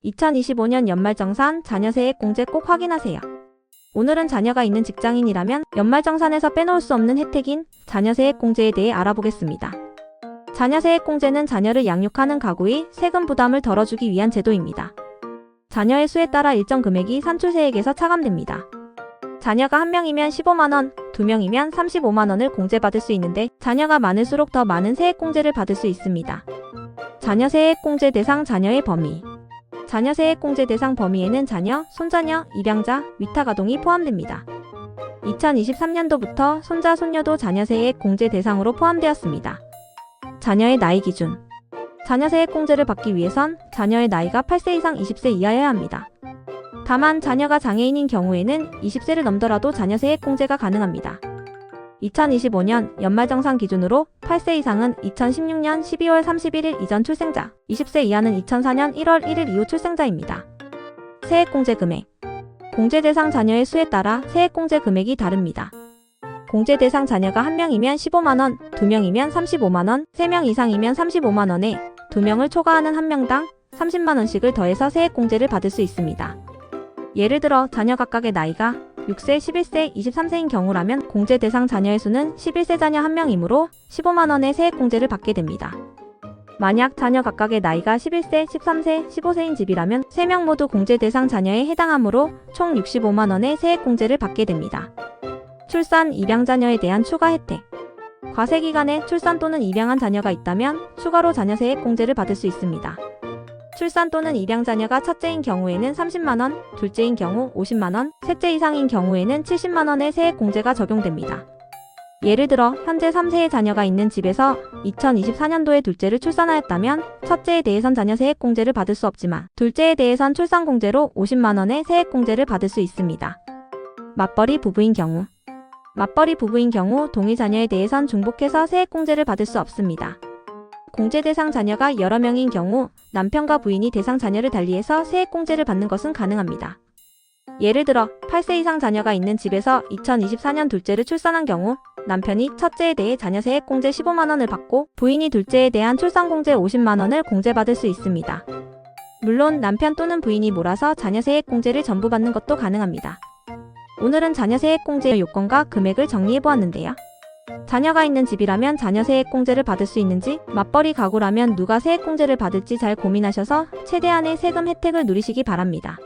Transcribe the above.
2025년 연말정산 자녀 세액공제 꼭 확인하세요. 오늘은 자녀가 있는 직장인이라면 연말정산에서 빼놓을 수 없는 혜택인 자녀 세액공제에 대해 알아보겠습니다. 자녀 세액공제는 자녀를 양육하는 가구의 세금 부담을 덜어주기 위한 제도입니다. 자녀의 수에 따라 일정 금액이 산출세액에서 차감됩니다. 자녀가 1명이면 15만원, 2명이면 35만원을 공제받을 수 있는데 자녀가 많을수록 더 많은 세액공제를 받을 수 있습니다. 자녀 세액공제 대상 자녀의 범위. 자녀 세액공제 대상 범위에는 자녀, 손자녀, 입양자, 위탁아동이 포함됩니다. 2023년도부터 손자, 손녀도 자녀 세액공제 대상으로 포함되었습니다. 자녀의 나이 기준. 자녀 세액공제를 받기 위해선 자녀의 나이가 8세 이상 20세 이하여야 합니다. 다만 자녀가 장애인인 경우에는 20세를 넘더라도 자녀 세액공제가 가능합니다. 2025년 연말정산 기준으로 8세 이상은 2016년 12월 31일 이전 출생자, 20세 이하는 2004년 1월 1일 이후 출생자입니다. 세액공제 금액. 공제 대상 자녀의 수에 따라 세액공제 금액이 다릅니다. 공제 대상 자녀가 1명이면 15만원, 2명이면 35만원, 3명 이상이면 35만원에 2명을 초과하는 1명당 30만원씩을 더해서 세액공제를 받을 수 있습니다. 예를 들어 자녀 각각의 나이가 6세, 11세, 23세인 경우라면 공제 대상 자녀의 수는 11세 자녀 1명이므로 15만원의 세액공제를 받게 됩니다. 만약 자녀 각각의 나이가 11세, 13세, 15세인 집이라면 3명 모두 공제 대상 자녀에 해당하므로 총 65만원의 세액공제를 받게 됩니다. 출산, 입양 자녀에 대한 추가 혜택. 과세 기간에 출산 또는 입양한 자녀가 있다면 추가로 자녀 세액공제를 받을 수 있습니다. 출산 또는 입양 자녀가 첫째인 경우에는 30만원, 둘째인 경우 50만원, 셋째 이상인 경우에는 70만원의 세액공제가 적용됩니다. 예를 들어 현재 3세의 자녀가 있는 집에서 2024년도에 둘째를 출산하였다면 첫째에 대해선 자녀 세액공제를 받을 수 없지만 둘째에 대해선 출산공제로 50만원의 세액공제를 받을 수 있습니다. 맞벌이 부부인 경우. 맞벌이 부부인 경우 동일 자녀에 대해선 중복해서 세액공제를 받을 수 없습니다. 공제 대상 자녀가 여러 명인 경우 남편과 부인이 대상 자녀를 달리해서 세액공제를 받는 것은 가능합니다. 예를 들어 8세 이상 자녀가 있는 집에서 2024년 둘째를 출산한 경우 남편이 첫째에 대해 자녀 세액공제 15만원을 받고 부인이 둘째에 대한 출산공제 50만원을 공제받을 수 있습니다. 물론 남편 또는 부인이 몰아서 자녀 세액공제를 전부 받는 것도 가능합니다. 오늘은 자녀 세액공제의 요건과 금액을 정리해보았는데요. 자녀가 있는 집이라면 자녀 세액공제를 받을 수 있는지, 맞벌이 가구라면 누가 세액공제를 받을지 잘 고민하셔서 최대한의 세금 혜택을 누리시기 바랍니다.